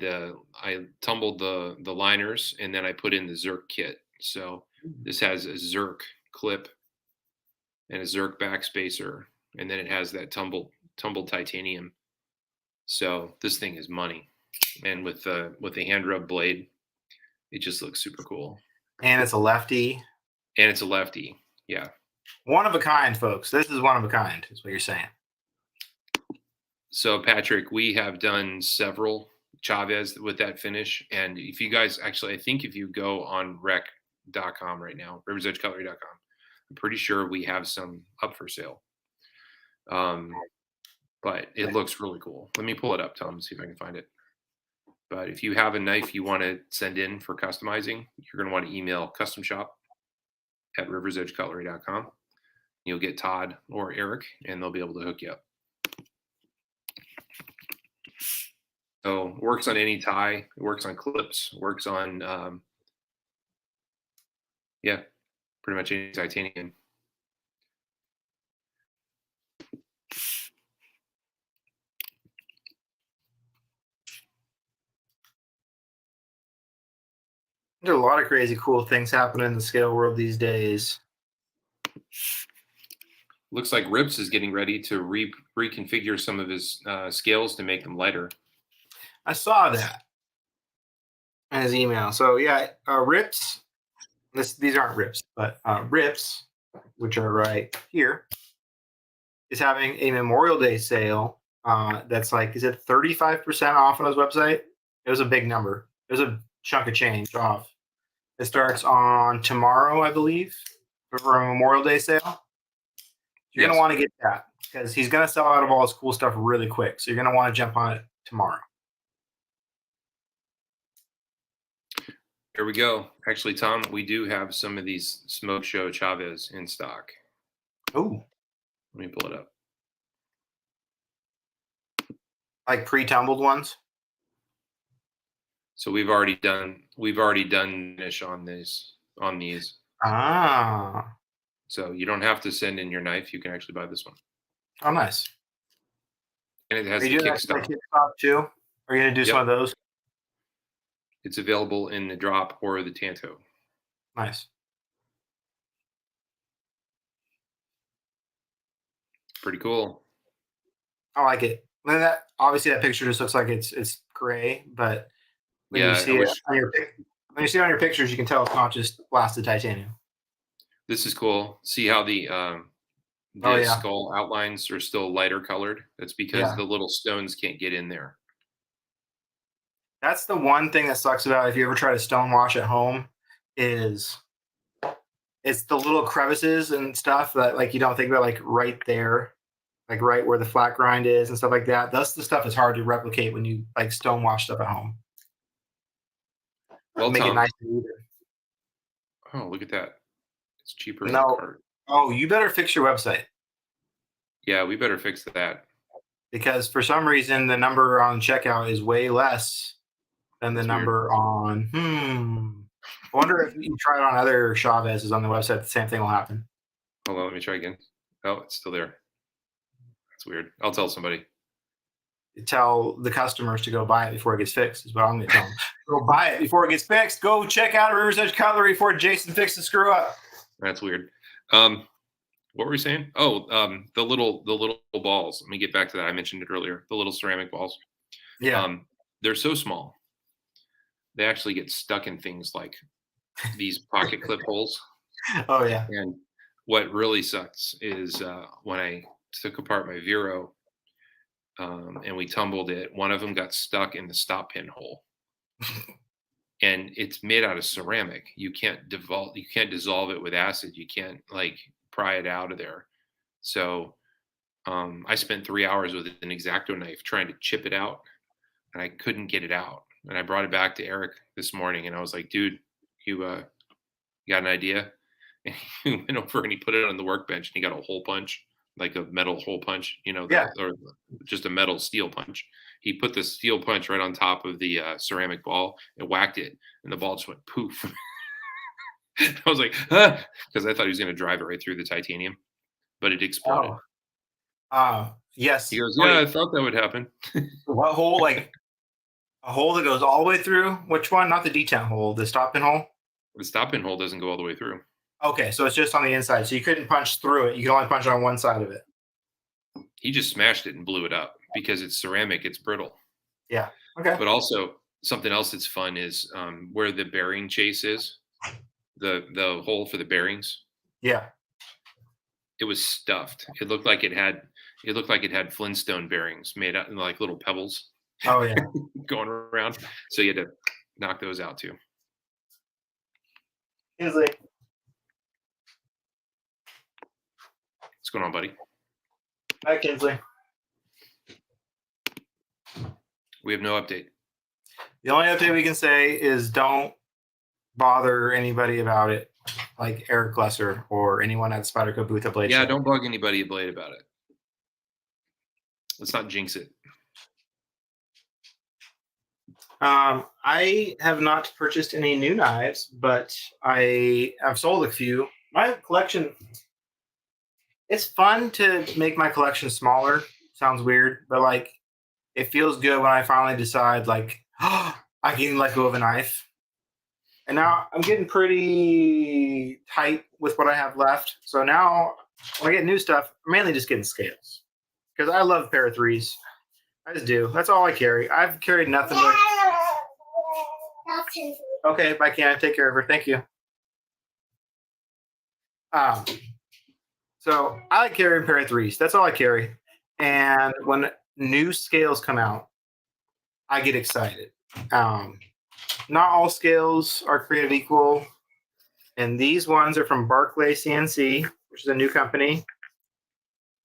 tumbled the liners, and then I put in the Zerk kit. So this has a Zerk clip and a Zerk backspacer, and then it has that tumbled titanium. So this thing is money, and with the hand rub blade, it just looks super cool. And it's a lefty. And it's a lefty, yeah. One of a kind, folks. This is one of a kind, is what you're saying. So Patrick, we have done several Chavez with that finish, and if you guys actually, I think if you go on rec.com right now, riversedgecutlery.com, I'm pretty sure we have some up for sale. But it looks really cool. Let me pull it up, Tom, see if I can find it. But if you have a knife you want to send in for customizing, you're going to want to email customshop@riversedgecutlery.com. You'll get Todd or Eric, and they'll be able to hook you up. So it works on any tie. It works on clips. It works on, pretty much any titanium. There are a lot of crazy cool things happening in the scale world these days. Looks like Rips is getting ready to reconfigure some of his scales to make them lighter. I saw that in his email. So yeah, Rips. These aren't Rips, but Rips, which are right here, is having a Memorial Day sale. That's like, is it 35% off on his website? It was a big number. It was a chunk of change off. It starts on tomorrow, I believe, for a Memorial Day sale. You're going to want to get that because he's going to sell out of all his cool stuff really quick. So you're going to want to jump on it tomorrow. Here we go. Actually, Tom, we do have some of these Smoke Show Chavez in stock. Oh, let me pull it up. Like pre-tumbled ones. So we've already done finish on these. Ah. So you don't have to send in your knife. You can actually buy this one. Oh, nice. And it has the kickstop too. Are you gonna do some of those? It's available in the drop or the Tanto. Nice. Pretty cool. I like it. That obviously that picture just looks like it's gray, but when you see it on your pictures, you can tell it's not just blasted titanium. This is cool. See how the skull outlines are still lighter colored? That's because the little stones can't get in there. That's the one thing that sucks about if you ever try to stone wash at home is it's the little crevices and stuff that like you don't think about, like right there, like right where the flat grind is and stuff like that. That's the stuff that's hard to replicate when you like stone wash stuff at home. Well, make Tom, it nice and even. Oh, look at that. It's cheaper. Oh, you better fix your website. Yeah, we better fix that. Because for some reason, the number on checkout is way less than the number on. I wonder if you try it on other Chavez's on the website, the same thing will happen. Hold on, let me try again. Oh, it's still there. That's weird. I'll tell somebody. Tell the customers to go buy it before it gets fixed, is what I'm going to tell them. Go buy it before it gets fixed. Go check out River's Edge Cutlery before Jason fixes the screw up. That's weird. What were we saying? Oh, the little balls. Let me get back to that. I mentioned it earlier. The little ceramic balls. Yeah. They're so small. They actually get stuck in things like these pocket clip holes. Oh yeah. And what really sucks is when I took apart my Vero and we tumbled it, one of them got stuck in the stop pin hole. And it's made out of ceramic. You can't dissolve it with acid. You can't like pry it out of there. So I spent 3 hours with an X-Acto knife trying to chip it out, and I couldn't get it out. And I brought it back to Eric this morning, and I was like, "Dude, you got an idea?" And he went over and he put it on the workbench, and he got a hole punch, like a metal hole punch, or just a metal steel punch. He put the steel punch right on top of the ceramic ball and whacked it, and the ball just went poof. I was like, because I thought he was going to drive it right through the titanium, but it exploded. Yes. He goes, "Yeah, I thought that would happen." What hole? Like a hole that goes all the way through? Which one? Not the detent hole, the stop pin hole? The stop pin hole doesn't go all the way through. Okay, so it's just on the inside. So you couldn't punch through it. You can only punch on one side of it. He just smashed it and blew it up because it's ceramic. It's brittle. Yeah. Okay. But also something else that's fun is where the bearing chase is, the hole for the bearings. Yeah. It was stuffed. It looked like it had Flintstone bearings made out in like little pebbles. Oh yeah. Going around. So you had to knock those out too. Kinsley. What's going on, buddy? Hi, Kinsley. We have no update. The only update we can say is don't bother anybody about it, like Eric Lesser or anyone at Spyderco booth at Blade. Yeah, Show. don't bug anybody at Blade about it. Let's not jinx it. I have not purchased any new knives, but I have sold a few. My collection, it's fun to make my collection smaller. Sounds weird, but like it feels good when I finally decide like, oh, I can let go of a knife. And now I'm getting pretty tight with what I have left. So now when I get new stuff, I'm mainly just getting scales because I love pair of threes. I just do. That's all I carry. I've carried nothing but. Okay, bye, Ken. Take care of her. Thank you. So I like carrying a pair of threes. That's all I carry. And when new scales come out, I get excited. Not all scales are created equal. And these ones are from Barclay CNC, which is a new company.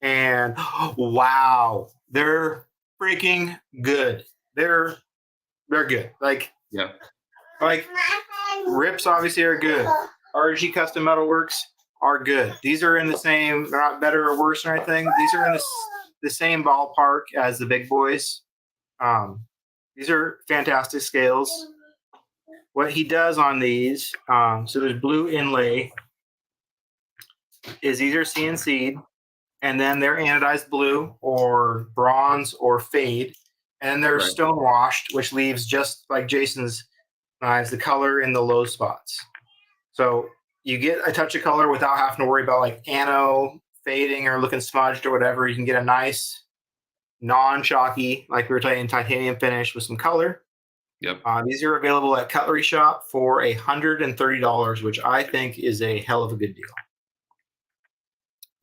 And wow, they're freaking good. They're good. Like Rips obviously are good. RG Custom Metalworks are good. These are in the same, they're not better or worse or anything. These are in the same ballpark as the big boys. These are fantastic scales. What he does on these, so there's blue inlay, is these are CNC'd, and then they're anodized blue or bronze or fade, and they're stone washed, which leaves just like Jason's knives, the color in the low spots. So you get a touch of color without having to worry about like ano fading or looking smudged or whatever. You can get a nice non-chalky, like we were talking, titanium finish with some color. Yep. These are available at Cutlery Shop for $130, which I think is a hell of a good deal.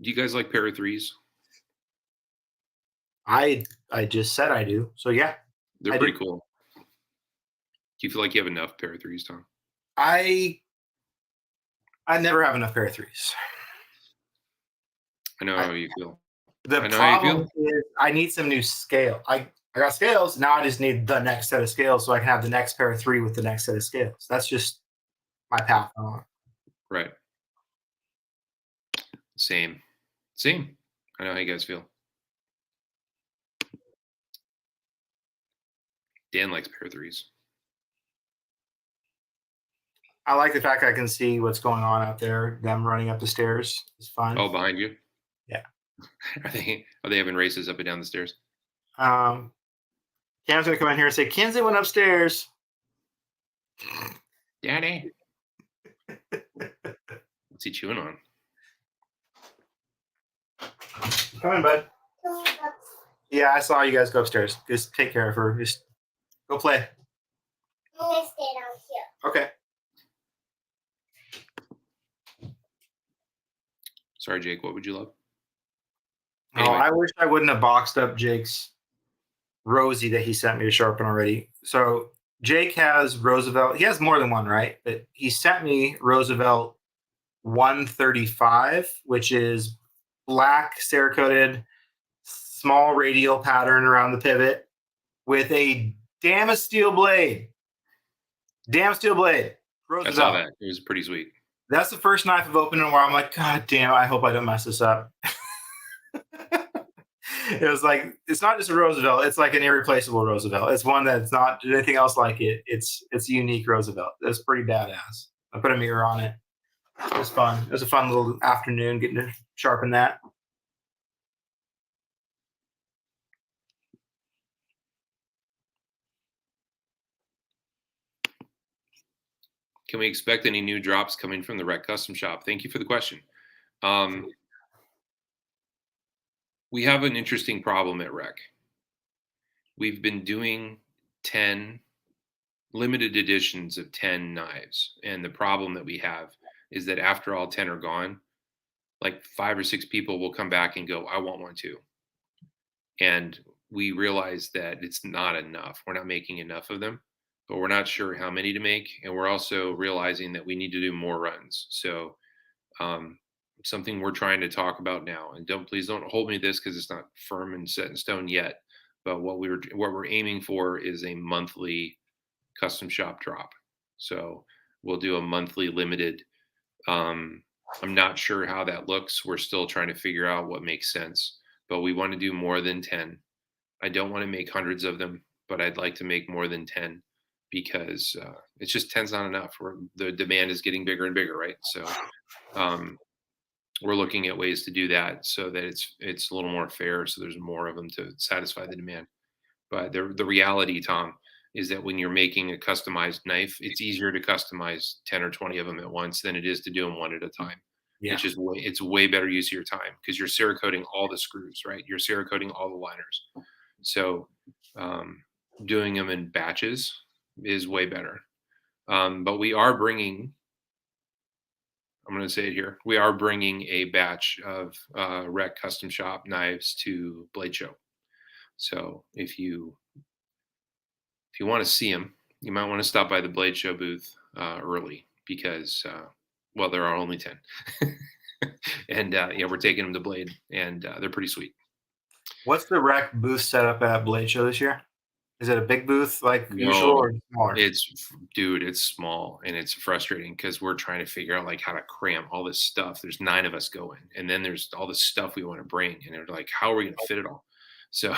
Do you guys like pair of threes? I just said I do. So yeah. They're pretty cool. Do you feel like you have enough pair of threes, Tom? I never have enough pair of threes. I know how you feel. The problem is I need some new scale. I got scales. Now I just need the next set of scales so I can have the next pair of three with the next set of scales. That's just my path on. Right. Same. I know how you guys feel. Dan likes pair of threes. I like the fact I can see what's going on out there. Them running up the stairs is fun. Oh, behind you? Yeah. Are they having races up and down the stairs? Cam's gonna come in here and say, Kenzie went upstairs. Daddy. What's he chewing on? Come in, bud. Yeah, I saw you guys go upstairs. Just take care of her. Just go play. I'm gonna stay down here. Okay. Sorry, Jake. What would you love? Oh, I wish I wouldn't have boxed up Jake's Rosie that he sent me to sharpen already. So Jake has Roosevelt. He has more than one, right? But he sent me Roosevelt 135, which is black cerakoted, small radial pattern around the pivot with a Damasteel blade. Damasteel blade. Roosevelt. I saw that. It was pretty sweet. That's the first knife I've opened in where I'm like, God damn, I hope I don't mess this up. It was like, it's not just a Roosevelt, it's like an irreplaceable Roosevelt. It's one that's not anything else like it. It's a unique Roosevelt. It's pretty badass. I put a mirror on it. It was fun. It was a fun little afternoon getting to sharpen that. Can we expect any new drops coming from the Rec Custom Shop? Thank you for the question. We have an interesting problem at Rec. We've been doing 10 limited editions of 10 knives. And the problem that we have is that after all 10 are gone, like 5 or 6 people will come back and go, I want one too. And we realize that it's not enough. We're not making enough of them, but we're not sure how many to make. And we're also realizing that we need to do more runs. So something we're trying to talk about now, and please don't hold me to this because it's not firm and set in stone yet. But what we're aiming for is a monthly custom shop drop. So we'll do a monthly limited. I'm not sure how that looks. We're still trying to figure out what makes sense, but we want to do more than 10. I don't want to make hundreds of them, but I'd like to make more than 10 because it's just 10's not enough. The demand is getting bigger and bigger, right? So we're looking at ways to do that so that it's a little more fair, so there's more of them to satisfy the demand. But the reality, Tom, is that when you're making a customized knife, it's easier to customize 10 or 20 of them at once than it is to do them one at a time. Yeah. It's way better use of your time because you're cerakoting all the screws, right? You're cerakoting all the liners. So doing them in batches is way better. But we are bringing, I'm going to say it here, we are bringing a batch of Rec Custom Shop knives to Blade Show. So if you want to see them, you might want to stop by the Blade Show booth early because, well, there are only 10. And yeah, we're taking them to Blade, and they're pretty sweet. What's the Rec booth set up at Blade Show this year? Is it a big booth like usual or smaller? It's small, and it's frustrating because we're trying to figure out like how to cram all this stuff. There's 9 of us going, and then there's all this stuff we want to bring, and they're like, how are we going to fit it all? So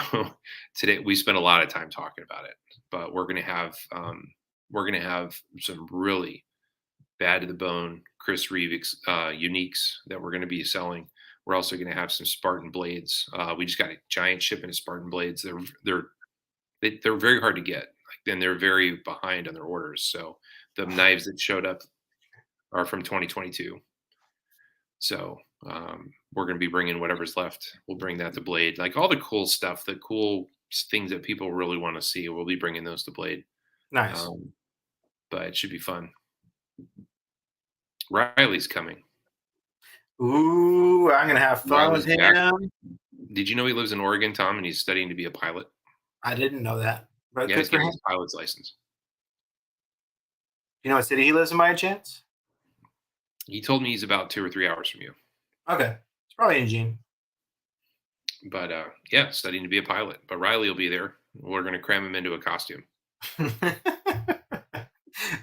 today we spent a lot of time talking about it, but we're going to have some really bad to the bone Chris Reeve uniques that we're going to be selling. We're also going to have some Spartan blades. We just got a giant shipment of Spartan blades. They're very hard to get, and they're very behind on their orders. So the knives that showed up are from 2022. So we're going to be bringing whatever's left. We'll bring that to Blade. Like all the cool stuff, the cool things that people really want to see, we'll be bringing those to Blade. Nice. But it should be fun. Riley's coming. Ooh, I'm going to have fun with him. Back. Did you know he lives in Oregon, Tom, and he's studying to be a pilot? I didn't know that. But yeah, he's getting his pilot's license. You know what city he lives in by chance? He told me he's about 2 or 3 hours from you. Okay. It's probably in Gene. But yeah, studying to be a pilot. But Riley will be there. We're going to cram him into a costume.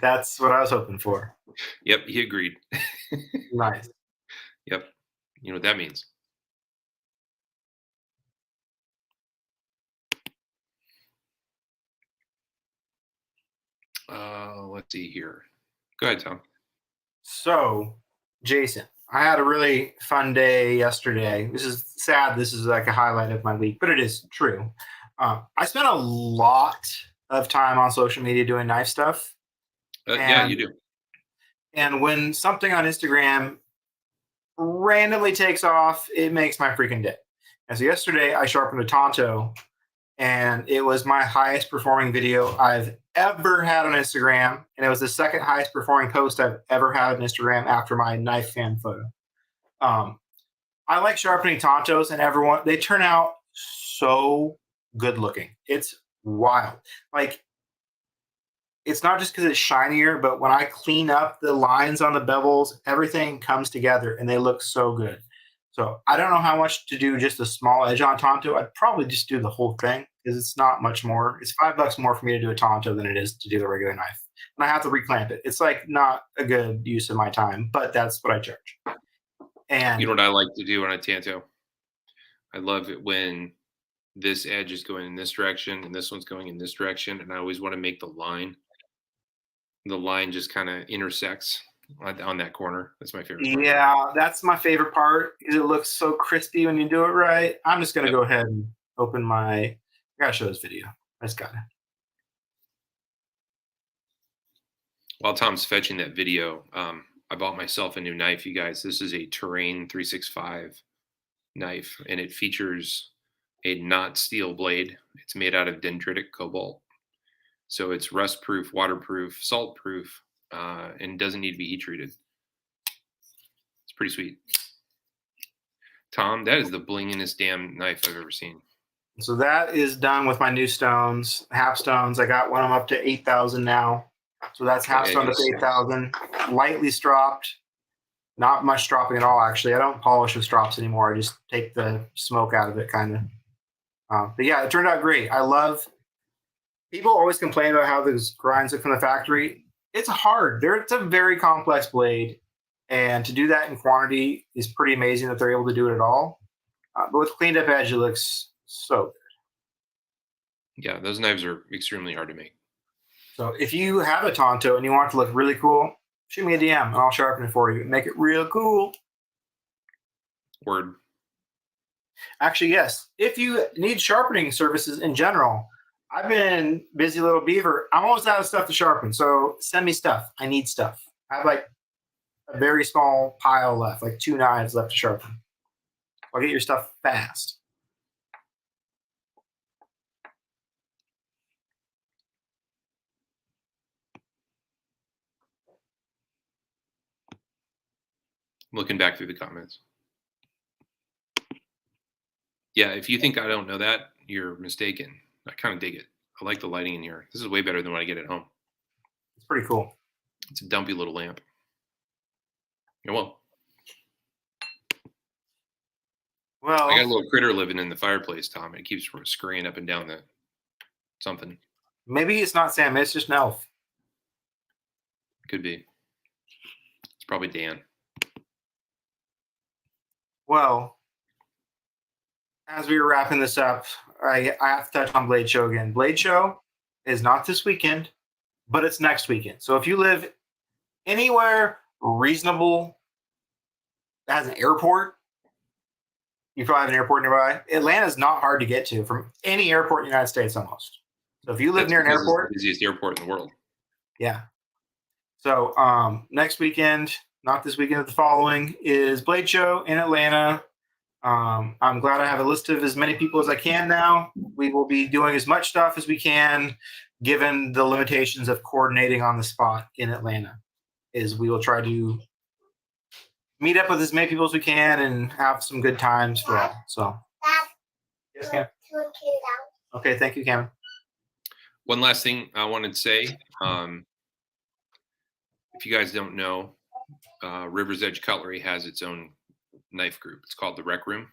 That's what I was hoping for. Yep, he agreed. Nice. Yep. You know what that means. Let's see here. Go ahead, Tom. So, Jason, I had a really fun day yesterday. This is sad. This is like a highlight of my week, but it is true. I spent a lot of time on social media doing knife stuff. Yeah, you do. And when something on Instagram randomly takes off, it makes my freaking day. And so yesterday I sharpened a Tonto, and it was my highest performing video I've ever had on Instagram. And it was the second highest performing post I've ever had on Instagram after my knife fan photo. I like sharpening Tontos, and everyone they turn out so good looking. It's wild. Like it's not just because it's shinier, but when I clean up the lines on the bevels, everything comes together and they look so good. So I don't know how much to do just a small edge on Tonto. I'd probably just do the whole thing because it's not much more. It's $5 more for me to do a Tonto than it is to do the regular knife. And I have to reclamp it. It's like not a good use of my time, but that's what I charge. And you know what I like to do on a Tanto? I love it when this edge is going in this direction and this one's going in this direction, and I always want to make the line just kind of intersects on that corner. That's my favorite part. yeah, that's my favorite part because it looks so crispy when you do it right. I'm just gonna go ahead and open my. I gotta show this video. I just got it. While Tom's fetching that video, I bought myself a new knife, you guys. This is a Terrain 365 knife, and it features a not steel blade. It's made out of dendritic cobalt. So it's rust proof, waterproof, salt proof, and doesn't need to be heat treated. It's pretty sweet. Tom, that is the blingingest damn knife I've ever seen. So that is done with my new stones, half stones. I got one of them up to 8,000 now. So that's half stone up to 8,000. Lightly stropped. Not much stropping at all, actually. I don't polish with strops anymore. I just take the smoke out of it, kind of. But yeah, it turned out great. I love. People always complain about how those grinds look from the factory. It's hard. It's a very complex blade, and to do that in quantity is pretty amazing that they're able to do it at all. But with cleaned up edge, it looks so good. Yeah, those knives are extremely hard to make. So if you have a Tonto and you want it to look really cool, shoot me a DM and I'll sharpen it for you and make it real cool. Word. Actually, yes. If you need sharpening services in general, I've been busy little beaver. I'm almost out of stuff to sharpen, so send me stuff. I need stuff. I have like a very small pile left, like 2 knives left to sharpen. I'll get your stuff fast. Looking back through the comments. Yeah, if you think I don't know that, you're mistaken. I kind of dig it. I like the lighting in here. This is way better than what I get at home. It's pretty cool. It's a dumpy little lamp. Yeah, well, I got a little critter living in the fireplace, Tom. It keeps scurrying up and down the something. Maybe it's not Sam. It's just an elf. Could be. It's probably Dan. Well, as we were wrapping this up, I have to touch on Blade Show again. Blade Show is not this weekend, but it's next weekend. So if you live anywhere reasonable that has an airport, you probably have an airport nearby. Atlanta is not hard to get to from any airport in the United States almost. So if you live near an airport, it's the busiest airport in the world. Yeah. So next weekend, not this weekend, the following is Blade Show in Atlanta. I'm glad I have a list of as many people as I can now. We will be doing as much stuff as we can, given the limitations of coordinating on the spot in Atlanta. Is we will try to meet up with as many people as we can and have some good times for all. So, yes, Cam. Okay, thank you, Cam. One last thing I wanted to say. If you guys don't know, River's Edge Cutlery has its own knife group. It's called the Rec Room.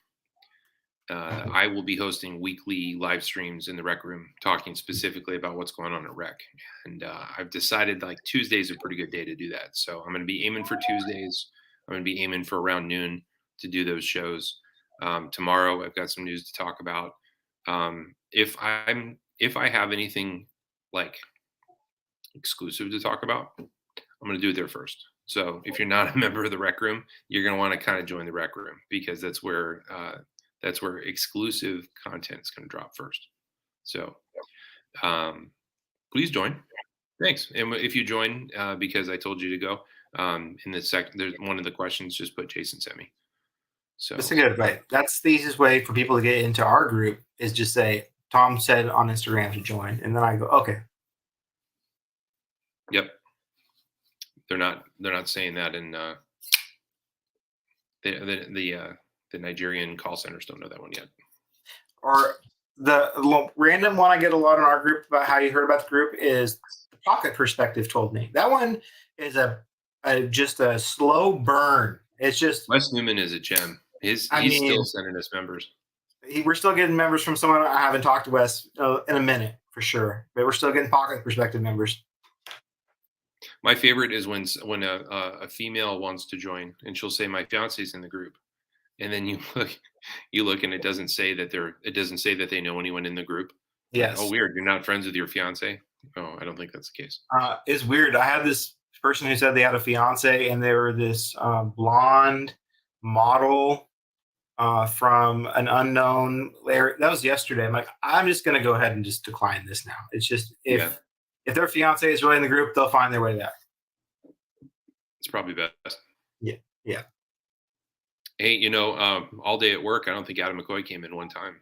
I will be hosting weekly live streams in the Rec Room, talking specifically about what's going on at Rec. And I've decided like Tuesday is a pretty good day to do that. So I'm going to be aiming for Tuesdays. I'm going to be aiming for around noon to do those shows. Tomorrow, I've got some news to talk about. If I have anything like exclusive to talk about, I'm going to do it there first. So if you're not a member of the Rec Room, you're going to want to kind of join the Rec Room, because that's where exclusive content is going to drop first. So please join. Thanks. And if you join because I told you to go, in the there's one of the questions, just put Jason sent me. So that's a good way. That's the easiest way for people to get into our group, is just say, Tom said on Instagram to join. And then I go, okay. Yep. They're not saying that in the The Nigerian call centers don't know that one yet. Or the random one I get a lot in our group about how you heard about the group is the Pocket Perspective told me. That one is just a slow burn. It's just Wes Newman is a gem. He's still sending us members. We're still getting members from someone I haven't talked to Wes in a minute for sure, but we're still getting Pocket Perspective members. My favorite is when a female wants to join and she'll say my fiance's in the group, and then you look and it doesn't say that they know anyone in the group. Yes. Oh, weird. You're not friends with your fiance? Oh, I don't think that's the case. It's weird. I had this person who said they had a fiance and they were this blonde model from an unknown area. That was yesterday. I'm like, I'm just going to go ahead and just decline this now. It's just if their fiance is really in the group, they'll find their way there. It's probably best. Yeah. Hey, all day at work, I don't think Adam McCoy came in one time.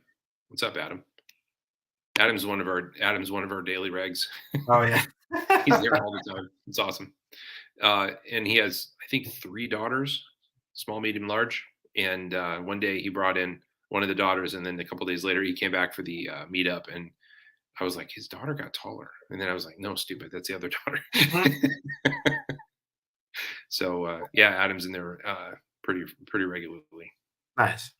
What's up, Adam? Adam's one of our daily regs. Oh yeah. He's there all the time. It's awesome. And he has, I think, 3 daughters, small, medium, large. And one day he brought in one of the daughters, and then a couple days later he came back for the meetup, and I was like, his daughter got taller. And then I was like, no, stupid, that's the other daughter. So Adam's in there pretty regularly. Nice.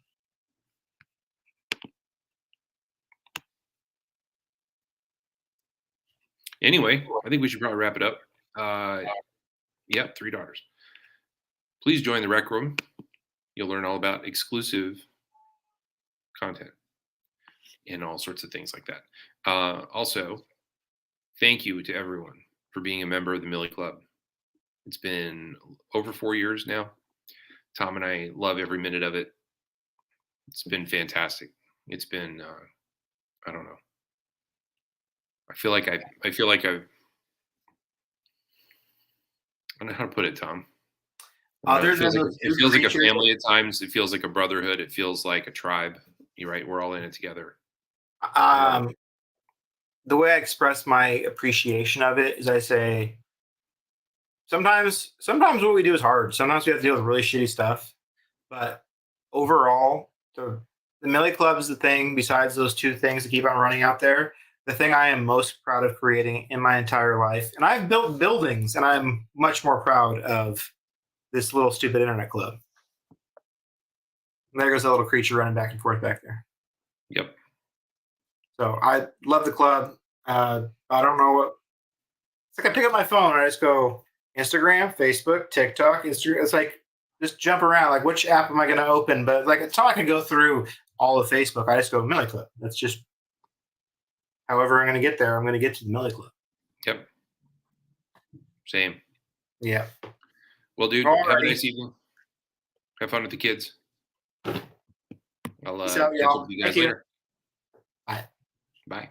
Anyway, I think we should probably wrap it up. 3 daughters. Please join the Rec Room. You'll learn all about exclusive content and all sorts of things like that. Also, thank you to everyone for being a member of the Millie Club. It's been over 4 years now. Tom and I love every minute of it. It's been fantastic. It's been, I don't know. I feel like I've, I don't know how to put it, Tom. It feels like a family at times. It feels like a brotherhood. It feels like a tribe. You're right. We're all in it together. The way I express my appreciation of it is I say, sometimes what we do is hard. Sometimes we have to deal with really shitty stuff. But overall, the Millie Club is the thing, besides those 2 things that keep on running out there, the thing I am most proud of creating in my entire life. And I've built buildings, and I'm much more proud of this little stupid internet club. And there goes a little creature running back and forth back there. Yep. So I love the club. I don't know what. It's like I pick up my phone and I just go Instagram, Facebook, TikTok, Instagram. It's like just jump around. Like, which app am I going to open? But like, it's not like I can go through all of Facebook. I just go Millie Club. That's just however I'm going to get there. I'm going to get to the Millie Club. Yep. Same. Yeah. Well, dude, have a nice evening. Have fun with the kids. I'll catch up with you guys later. Bye. Bye.